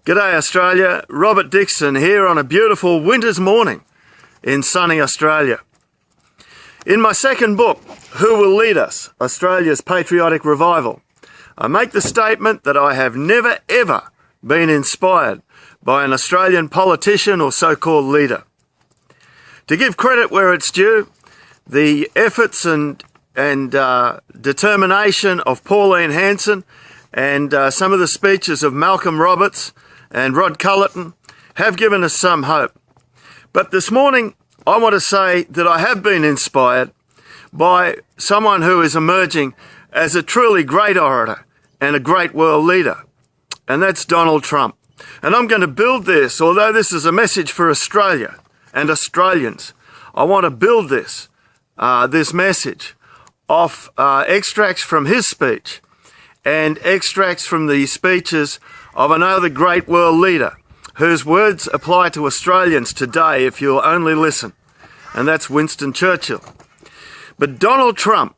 G'day Australia, Robert Dixon here on a beautiful winter's morning in sunny Australia. In my second book, Who Will Lead Us? Australia's Patriotic Revival, I make the statement that I have never ever been inspired by an Australian politician or so-called leader. To give credit where it's due, the efforts and determination of Pauline Hanson and some of the speeches of Malcolm Roberts and Rod Culleton have given us some hope. But this morning, I want to say that I have been inspired by someone who is emerging as a truly great orator and a great world leader, and that's Donald Trump. And I'm going to build this, although this is a message for Australia and Australians, I want to build this message off extracts from his speech and extracts from the speeches of another great world leader whose words apply to Australians today if you'll only listen, and that's Winston Churchill. But Donald Trump,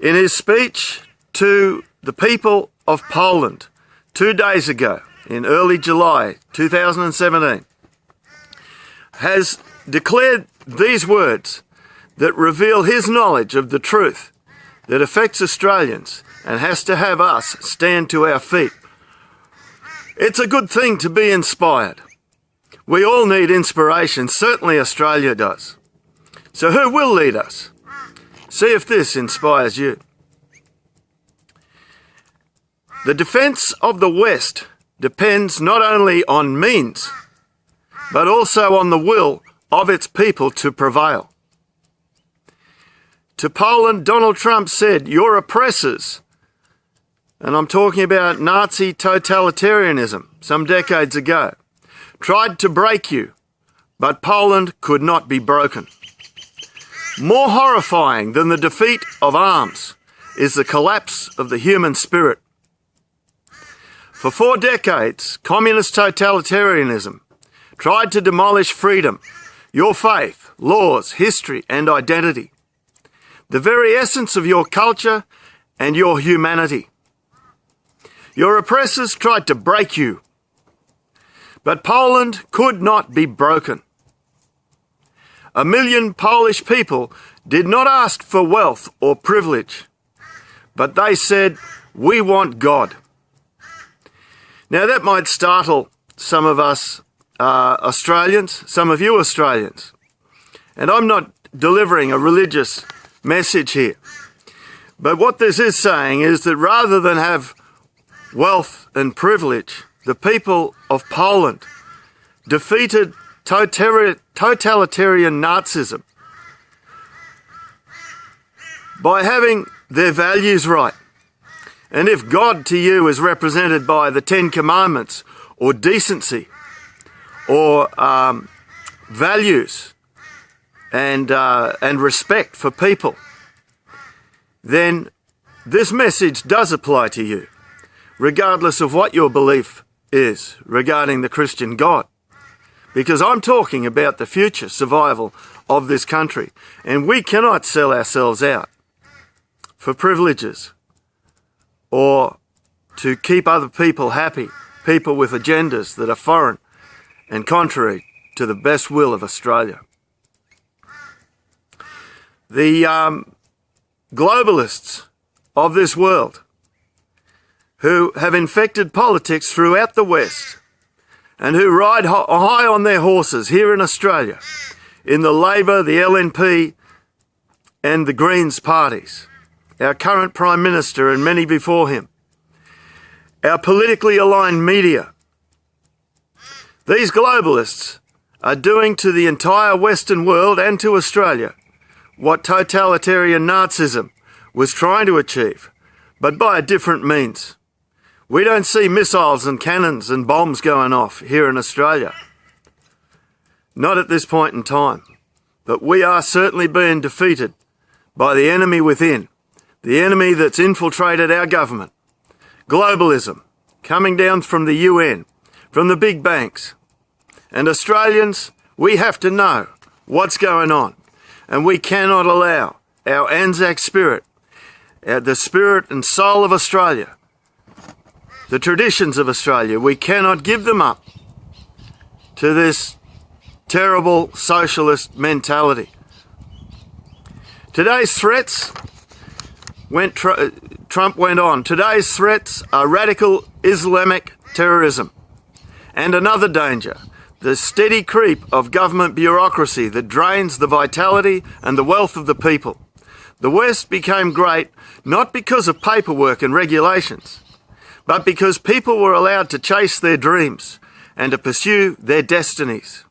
in his speech to the people of Poland 2 days ago, in early July 2017, has declared these words that reveal his knowledge of the truth that affects Australians and has to have us stand to our feet. It's a good thing to be inspired. We all need inspiration, certainly Australia does. So who will lead us? See if this inspires you. The defence of the West depends not only on means, but also on the will of its people to prevail. To Poland, Donald Trump said, "Your oppressors," and I'm talking about Nazi totalitarianism some decades ago, "tried to break you, but Poland could not be broken." More horrifying than the defeat of arms is the collapse of the human spirit. For 4 decades, communist totalitarianism tried to demolish freedom, your faith, laws, history, and identity, the very essence of your culture and your humanity. Your oppressors tried to break you, but Poland could not be broken. 1 million Polish people did not ask for wealth or privilege, but they said, "We want God." Now that might startle some of us Australians, some of you Australians, and I'm not delivering a religious message here. But what this is saying is that rather than have wealth and privilege, the people of Poland defeated totalitarian Nazism by having their values right. And if God to you is represented by the 10 Commandments or decency or values and respect for people, then this message does apply to you, regardless of what your belief is regarding the Christian God. Because I'm talking about the future survival of this country, and we cannot sell ourselves out for privileges or to keep other people happy, people with agendas that are foreign and contrary to the best will of Australia. The globalists of this world who have infected politics throughout the West and who ride high on their horses here in Australia, in the Labor, the LNP and the Greens parties, our current Prime Minister and many before him, our politically aligned media. These globalists are doing to the entire Western world and to Australia what totalitarian Nazism was trying to achieve, but by a different means. We don't see missiles and cannons and bombs going off here in Australia. Not at this point in time. But we are certainly being defeated by the enemy within, the enemy that's infiltrated our government. Globalism, coming down from the UN, from the big banks. And Australians, we have to know what's going on. And we cannot allow our Anzac spirit, the spirit and soul of Australia, the traditions of Australia. We cannot give them up to this terrible socialist mentality. Today's threats, Trump went on, today's threats are radical Islamic terrorism and another danger, the steady creep of government bureaucracy that drains the vitality and the wealth of the people. The West became great not because of paperwork and regulations, but because people were allowed to chase their dreams and to pursue their destinies.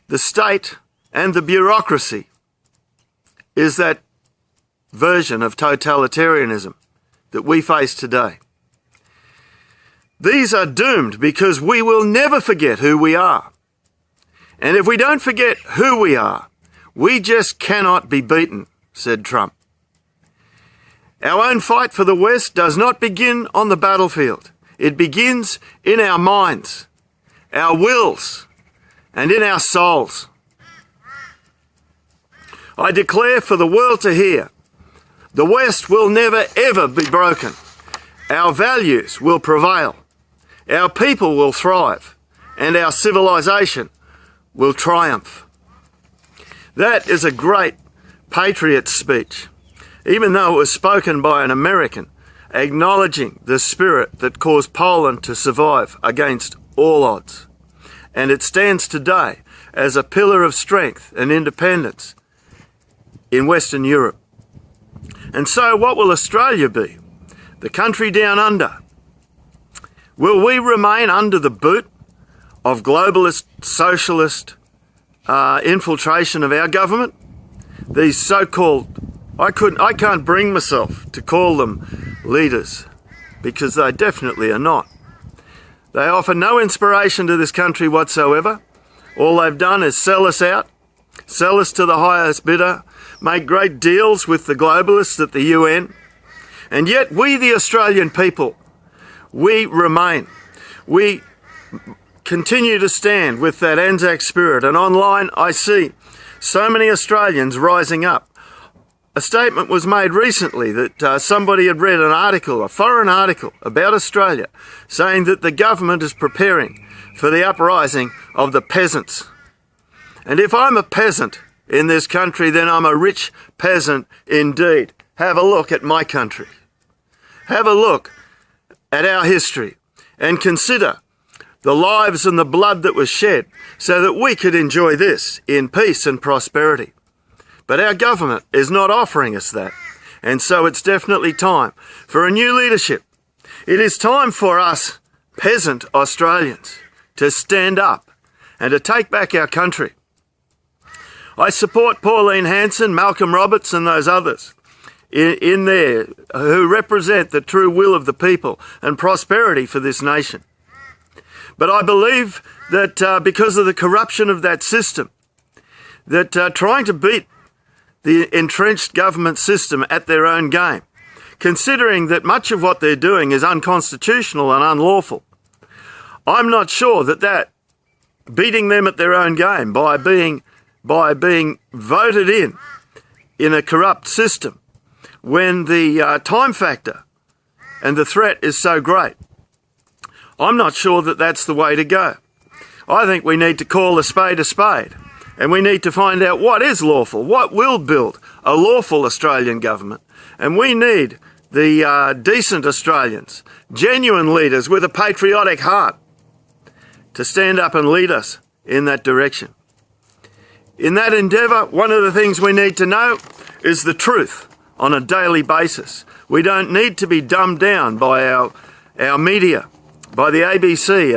The state and the bureaucracy is that version of totalitarianism that we face today. These are doomed because we will never forget who we are. And if we don't forget who we are, we just cannot be beaten, said Trump. Our own fight for the West does not begin on the battlefield. It begins in our minds, our wills, and in our souls. I declare for the world to hear, the West will never ever be broken. Our values will prevail. Our people will thrive, and our civilization will triumph. That is a great patriot's speech, even though it was spoken by an American, acknowledging the spirit that caused Poland to survive against all odds. And it stands today as a pillar of strength and independence in Western Europe. And so what will Australia be? The country down under. Will we remain under the boot of globalist, socialist infiltration of our government? These so-called, I can't bring myself to call them leaders, because they definitely are not. They offer no inspiration to this country whatsoever. All they've done is sell us out, sell us to the highest bidder, make great deals with the globalists at the UN. And yet we, the Australian people, we remain. We continue to stand with that Anzac spirit. And online I see so many Australians rising up. A statement was made recently that somebody had read an article, a foreign article about Australia, saying that the government is preparing for the uprising of the peasants. And if I'm a peasant in this country, then I'm a rich peasant indeed. Have a look at my country. Have a look at our history and consider the lives and the blood that was shed so that we could enjoy this in peace and prosperity. But our government is not offering us that. And so it's definitely time for a new leadership. It is time for us peasant Australians to stand up and to take back our country. I support Pauline Hanson, Malcolm Roberts and those others in there who represent the true will of the people and prosperity for this nation. But I believe that because of the corruption of that system, that trying to beat the entrenched government system at their own game, considering that much of what they're doing is unconstitutional and unlawful, I'm not sure that beating them at their own game by being voted in a corrupt system when the time factor and the threat is so great, I'm not sure that that's the way to go. I think we need to call a spade, and we need to find out what is lawful, what will build a lawful Australian government. And we need the decent Australians, genuine leaders with a patriotic heart, to stand up and lead us in that direction. In that endeavour, one of the things we need to know is the truth on a daily basis. We don't need to be dumbed down by our media, by the ABC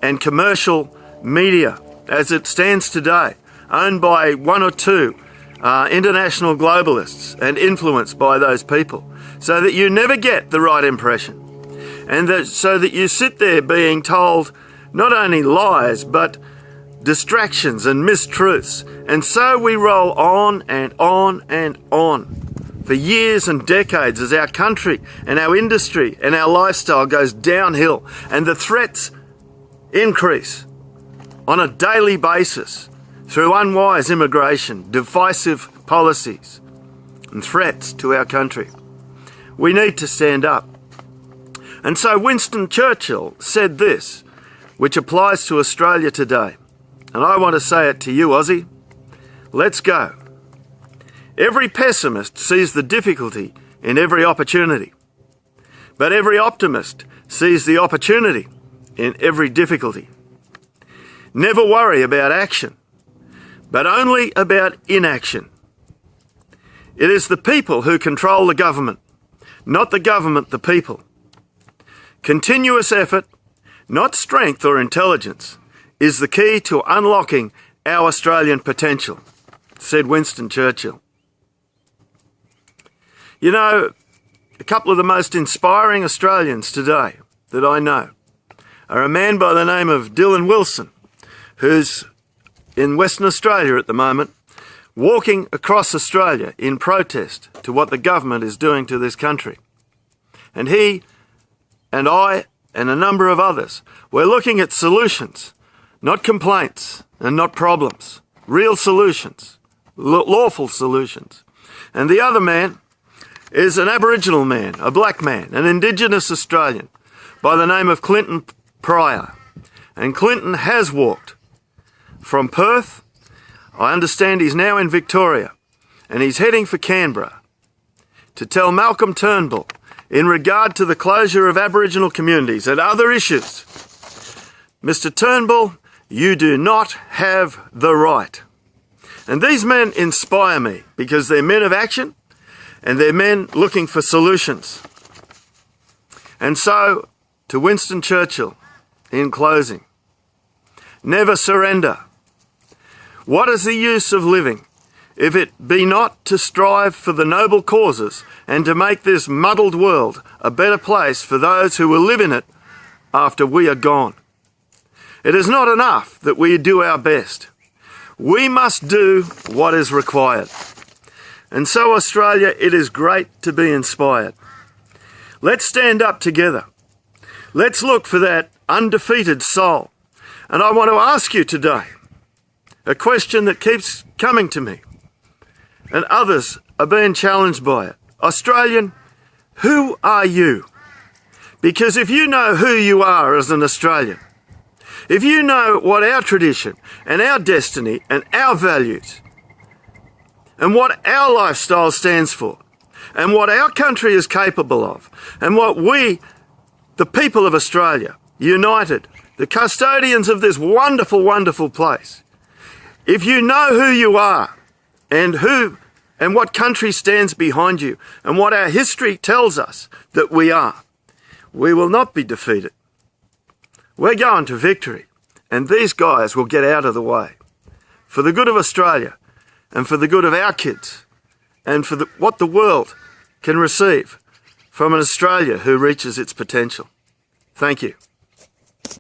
and commercial media as it stands today, owned by one or two international globalists and influenced by those people, so that you never get the right impression. And so that you sit there being told not only lies, but distractions and mistruths. And so we roll on and on and on for years and decades as our country and our industry and our lifestyle goes downhill and the threats increase on a daily basis through unwise immigration, divisive policies and threats to our country. we need to stand up. And so Winston Churchill said this, which applies to Australia today. And I want to say it to you, Aussie. Let's go. Every pessimist sees the difficulty in every opportunity. But every optimist sees the opportunity in every difficulty. Never worry about action, but only about inaction. It is the people who control the government, not the government the people. Continuous effort, not strength or intelligence, is the key to unlocking our Australian potential, said Winston Churchill. You know, a couple of the most inspiring Australians today that I know are a man by the name of Dylan Wilson, who's in Western Australia at the moment, walking across Australia in protest to what the government is doing to this country. And he and I and a number of others, we're looking at solutions, not complaints and not problems, real solutions, lawful solutions. And the other man is an Aboriginal man, a black man, an Indigenous Australian by the name of Clinton Pryor. And Clinton has walked from Perth. I understand he's now in Victoria, and he's heading for Canberra to tell Malcolm Turnbull in regard to the closure of Aboriginal communities and other issues. Mr. Turnbull, you do not have the right. And these men inspire me because they're men of action and they're men looking for solutions. And so, to Winston Churchill, in closing, never surrender. What is the use of living if it be not to strive for the noble causes and to make this muddled world a better place for those who will live in it after we are gone? It is not enough that we do our best. We must do what is required. And so, Australia, it is great to be inspired. Let's stand up together. Let's look for that undefeated soul. And I want to ask you today a question that keeps coming to me, and others are being challenged by it. Australian, who are you? Because if you know who you are as an Australian, if you know what our tradition and our destiny and our values and what our lifestyle stands for and what our country is capable of and what we, the people of Australia, united, the custodians of this wonderful, wonderful place, if you know who you are and what country stands behind you and what our history tells us that we are, we will not be defeated. We're going to victory, and these guys will get out of the way for the good of Australia and for the good of our kids and for what the world can receive from an Australia who reaches its potential. Thank you.